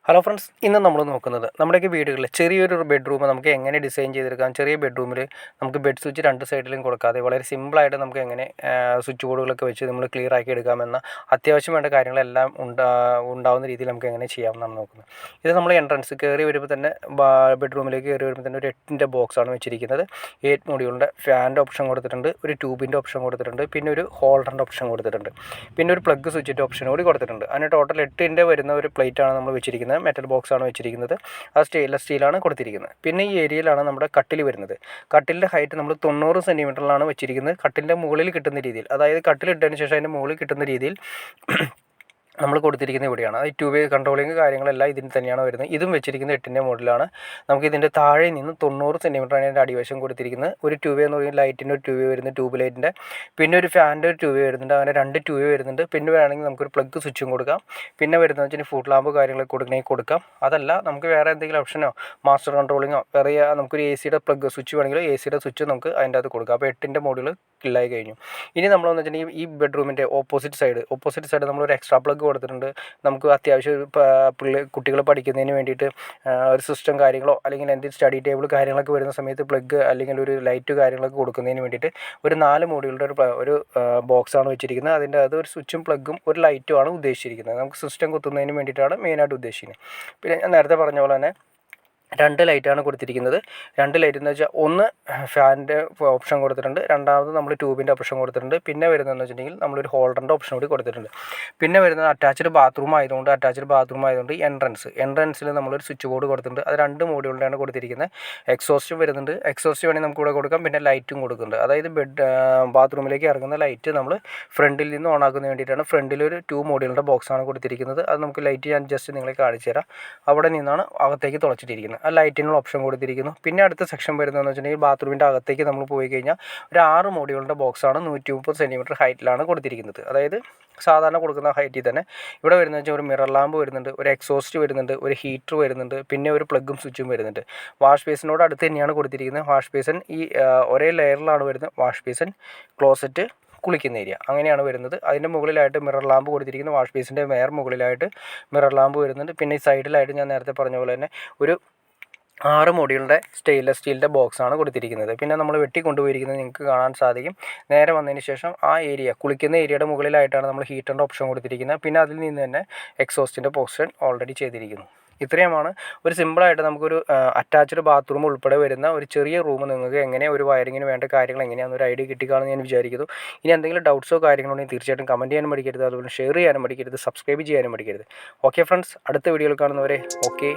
Hello friends, ഇന്ന് നമ്മൾ നോക്കുന്നത് നമ്മുടെയൊക്കെ വീടുകളിൽ ചെറിയൊരു ബെഡ്റൂം നമുക്ക് എങ്ങനെ ഡിസൈൻ ചെയ്തെടുക്കാം. ചെറിയ ബെഡ്റൂമിൽ നമുക്ക് ബെഡ് സ്വിച്ച് രണ്ട് സൈഡിലും കൊടുക്കാതെ വളരെ സിമ്പിളായിട്ട് നമുക്ക് എങ്ങനെ സ്വിച്ച് ബോർഡുകളൊക്കെ വെച്ച് നമ്മൾ ക്ലിയർ ആക്കി എടുക്കാമെന്ന അത്യാവശ്യം വേണ്ട കാര്യങ്ങളെല്ലാം ഉണ്ടാവുന്ന രീതിയിൽ നമുക്ക് എങ്ങനെ ചെയ്യാമെന്നാണ് നോക്കുന്നത്. ഇത് നമ്മൾ എൻട്രൻസ് കയറി വരുമ്പോൾ തന്നെ ബെഡ്റൂമിലേക്ക് കയറി വരുമ്പോൾ തന്നെ ഒരു 8-ൻ്റെ ബോക്സാണ് വെച്ചിരിക്കുന്നത്. 8 മോഡ്യൂളിൻ്റെ ഫാനിൻ്റെ ഓപ്ഷൻ കൊടുത്തിട്ടുണ്ട്, ഒരു ട്യൂബിൻ്റെ ഓപ്ഷൻ കൊടുത്തിട്ടുണ്ട്, പിന്നെ ഒരു ഹോൾഡറിൻ്റെ ഓപ്ഷൻ കൊടുത്തിട്ടുണ്ട്, പിന്നെ ഒരു പ്ലഗ് സ്വിച്ചിൻ്റെ ഓപ്ഷൻ കൂടി കൊടുത്തിട്ടുണ്ട്. അതിന് ടോട്ടൽ 8-ൻ്റെ വരുന്ന ഒരു പ്ലേറ്റാണ് നമ്മൾ വെച്ചിരിക്കുന്നത്. മെറ്റൽ ബോക്സാണ് വെച്ചിരിക്കുന്നത്. അത് സ്റ്റെയിൻലെസ് സ്റ്റീലാണ് കൊടുത്തിരിക്കുന്നത്. പിന്നെ ഈ ഏരിയയിലാണ് നമ്മുടെ കട്ടിൽ വരുന്നത്. കട്ടിലിൻ്റെ ഹൈറ്റ് നമ്മൾ 90 സെൻറ്റിമീറ്ററിലാണ് വെച്ചിരിക്കുന്നത്. കട്ടിലിൻ്റെ മുകളിൽ കിട്ടുന്ന രീതിയിൽ, അതായത് കട്ടിലിട്ടതിന് ശേഷം അതിൻ്റെ മുകളിൽ കിട്ടുന്ന രീതിയിൽ നമ്മൾ കൊടുത്തിരിക്കുന്നത് ഇവിടെയാണ്. അത് 2 വേ കൺട്രോളിങ് കാര്യങ്ങളെല്ലാം ഇതിന് തന്നെയാണ് വരുന്നത്. ഇതും വെച്ചിരിക്കുന്നത് 8-ൻ്റെ മോഡലാണ്. നമുക്ക് ഇതിൻ്റെ താഴെ നിന്ന് 90 സെൻറ്റിമീറ്ററാണ് ഇതിൻ്റെ അടിവശം കൊടുത്തിരിക്കുന്നത്. ഒരു 2 വേ എന്ന് പറയുന്നത് ലൈറ്റിൻ്റെ ഒരു 2 വേ വരുന്നത്, ട്യൂബ് ലൈറ്റിൻ്റെ, പിന്നെ ഒരു ഫാനിൻ്റെ ഒരു 2 വേ വരുന്നുണ്ട്. അങ്ങനെ 2 2 വേ വരുന്നുണ്ട്. പിന്നെ വേണമെങ്കിൽ നമുക്കൊരു പ്ലഗ് സ്വിച്ചും കൊടുക്കാം. പിന്നെ വരുന്നത് വെച്ചാൽ ഫുഡ് ലാമ്പ് കാര്യങ്ങളൊക്കെ കൊടുക്കണമെങ്കിൽ കൊടുക്കാം. അതല്ല നമുക്ക് വേറെ എന്തെങ്കിലും ഓപ്ഷനോ മാസ്റ്റർ കൺട്രോളിങ്ങോ വേറെ നമുക്കൊരു AC-യുടെ പ്ലഗ് സ്വിച്ച് വേണമെങ്കിൽ AC-യുടെ സ്വിച്ച് നമുക്ക് അതിൻ്റെ അകത്ത് കൊടുക്കാം. അപ്പോൾ 8-ൻ്റെ മോഡൽ കില്ലായി കഴിഞ്ഞു. ഇനി നമ്മളെന്ന് വെച്ചിട്ടുണ്ടെങ്കിൽ ഈ ബെഡ്റൂമിൻ്റെ ഓപ്പോസിറ്റ് സൈഡ് നമ്മളൊരു എക്സ്ട്രാ പ്ലഗ് കൊടുത്തിട്ടുണ്ട്. നമുക്ക് അത്യാവശ്യം കുട്ടികൾ പഠിക്കുന്നതിന് വേണ്ടിയിട്ട് ഒരു സിസ്റ്റം കാര്യങ്ങളോ അല്ലെങ്കിൽ എന്തെങ്കിലും സ്റ്റഡി ടേബിൾ കാര്യങ്ങളൊക്കെ വരുന്ന സമയത്ത് പ്ലഗ് അല്ലെങ്കിൽ ഒരു ലൈറ്റ് കാര്യങ്ങളൊക്കെ കൊടുക്കുന്നതിന് വേണ്ടിയിട്ട് ഒരു 4 മോഡ്യൂളുടെ ഒരു ബോക്സാണ് വെച്ചിരിക്കുന്നത്. അതിൻ്റെ അത് ഒരു സ്വിച്ചും പ്ലഗും ഒരു ലൈറ്റുമാണ് ഉദ്ദേശിച്ചിരിക്കുന്നത്. നമുക്ക് സിസ്റ്റം കുത്തുന്നതിന് വേണ്ടിയിട്ടാണ് മെയിനായിട്ട് ഉദ്ദേശിക്കുന്നത്. പിന്നെ ഞാൻ നേരത്തെ പറഞ്ഞ പോലെ തന്നെ 2 ലൈറ്റാണ് കൊടുത്തിരിക്കുന്നത്. 2 ലൈറ്റ് എന്ന് വെച്ചാൽ ഒന്ന് ഫാനിൻ്റെ ഓപ്ഷൻ കൊടുത്തിട്ടുണ്ട്, രണ്ടാമത് നമ്മൾ ട്യൂബിൻ്റെ ഓപ്ഷൻ കൊടുത്തിട്ടുണ്ട്. പിന്നെ വരുന്നതെന്ന് വെച്ചിട്ടുണ്ടെങ്കിൽ നമ്മളൊരു ഹോൾഡറിൻ്റെ ഓപ്ഷൻ കൂടി കൊടുത്തിട്ടുണ്ട്. പിന്നെ വരുന്നത് അറ്റാച്ച്ഡ് ബാത്റൂം ആയതുകൊണ്ട് എൻട്രൻസിൽ നമ്മളൊരു സ്വിച്ച് ബോർഡ് കൊടുത്തിട്ടുണ്ട്. അത് 2 മോഡ്യൂളിലാണ് കൊടുത്തിരിക്കുന്നത്. എക്സോസ്റ്റ് വരുന്നുണ്ട്. എക്സോസ്റ്റ് വേണമെങ്കിൽ നമുക്ക് ഇവിടെ കൊടുക്കാം. പിന്നെ ലൈറ്റും കൊടുക്കുന്നുണ്ട്. അതായത് ബാത്റൂമിലേക്ക് ഇറങ്ങുന്ന ലൈറ്റ് നമ്മൾ ഫ്രണ്ടിൽ നിന്ന് ഓൺ ആക്കുന്നതിന് വേണ്ടിയിട്ടാണ്. ഫ്രണ്ടിലൊരു 2 മോഡ്യൂളിൻ്റെ ബോക്സാണ് കൊടുത്തിരിക്കുന്നത്. അത് നമുക്ക് ലൈറ്റ് ഞാൻ ജസ്റ്റ് നിങ്ങളെ കാണിച്ചു തരാം. അവിടെ നിന്നാണ് അകത്തേക്ക് തുളച്ചിട്ടിരിക്കുന്നത്. ആ ലൈറ്റിനുള്ള ഓപ്ഷൻ കൊടുത്തിരിക്കുന്നു. പിന്നെ അടുത്ത സെക്ഷൻ വരുന്നതെന്ന് വെച്ചിട്ടുണ്ടെങ്കിൽ ബാത്റൂമിൻ്റെ അകത്തേക്ക് നമ്മൾ പോയി കഴിഞ്ഞാൽ ഒരു 6 മോഡ്യൂളിൻ്റെ ബോക്സാണ് 130 സെൻറ്റിമീറ്റർ ഹൈറ്റിലാണ് കൊടുത്തിരിക്കുന്നത്. അതായത് സാധാരണ കൊടുക്കുന്ന ഹൈറ്റിൽ തന്നെ. ഇവിടെ വരുന്നത് വെച്ചാൽ ഒരു മിറർ ലാമ്പ് വരുന്നുണ്ട്, ഒരു എക്സോസ്റ്റ് വരുന്നുണ്ട്, ഒരു ഹീറ്റർ വരുന്നുണ്ട്, പിന്നെ ഒരു പ്ലഗും സ്വിച്ചും വരുന്നുണ്ട്. വാഷ് ബേസിനോട് അടുത്ത് തന്നെയാണ് കൊടുത്തിരിക്കുന്നത്. വാഷ് ബേസിൻ ഈ ഒരേ ലെയറിലാണ് വരുന്നത്. വാഷ് ബേസിൻ, ക്ലോസറ്റ്, കുളിക്കുന്ന ഏരിയ അങ്ങനെയാണ് വരുന്നത്. അതിൻ്റെ മുകളിലായിട്ട് മിറർ ലാമ്പ് കൊടുത്തിരിക്കുന്നു. വാഷ് ബേസിൻ്റെ മുകളിലായിട്ട് മിറർ ലാമ്പ് വരുന്നുണ്ട്. പിന്നെ ഈ സൈഡിലായിട്ട് ഞാൻ നേരത്തെ പറഞ്ഞ പോലെ തന്നെ ഒരു 6 മോഡ്യൂളിൻ്റെ സ്റ്റെയിൻലെസ് സ്റ്റീലിൻ്റെ ബോക്സാണ് കൊടുത്തിരിക്കുന്നത്. പിന്നെ നമ്മൾ വെട്ടി കൊണ്ടുപോയിരിക്കുന്നത് നിങ്ങൾക്ക് കാണാൻ സാധിക്കും. നേരെ വന്നതിന് ശേഷം ആ ഏരിയ കുളിക്കുന്ന ഏരിയയുടെ മുകളിലായിട്ടാണ് നമ്മൾ ഹീറ്ററിൻ്റെ ഓപ്ഷൻ കൊടുത്തിരിക്കുന്നത്. പിന്നെ അതിൽ നിന്ന് തന്നെ എക്സോസ്റ്റിൻ്റെ പോർഷൻ ഓൾറെഡി ചെയ്തിരിക്കുന്നു. ഇത്രയുമാണ് ഒരു സിമ്പിളായിട്ട് നമുക്കൊരു അറ്റാച്ച്ഡ് ബാത്റൂം ഉൾപ്പെടെ വരുന്ന ഒരു ചെറിയ റൂം നിങ്ങൾക്ക് എങ്ങനെ ഒരു വയറിങ്ങിന് വേണ്ട കാര്യങ്ങൾ എങ്ങനെയാണെന്ന് ഒരു ഐഡിയ കിട്ടിക്കാണെന്ന് ഞാൻ വിചാരിക്കുന്നു. ഇനി എന്തെങ്കിലും ഡൗട്ട്സോ കാര്യങ്ങളോ ഉണ്ടെങ്കിൽ തീർച്ചയായിട്ടും കമൻറ്റ് ചെയ്യാനും മടിക്കരുത്. അതുപോലെ ഷെയർ ചെയ്യാനും മടിക്കരുത്, സബ്സ്ക്രൈബ് ചെയ്യാനും മടിക്കരുത്. ഓക്കെ ഫ്രണ്ട്സ്, അടുത്ത വീഡിയോയിൽ കാണുന്നവരെ ഓക്കെ.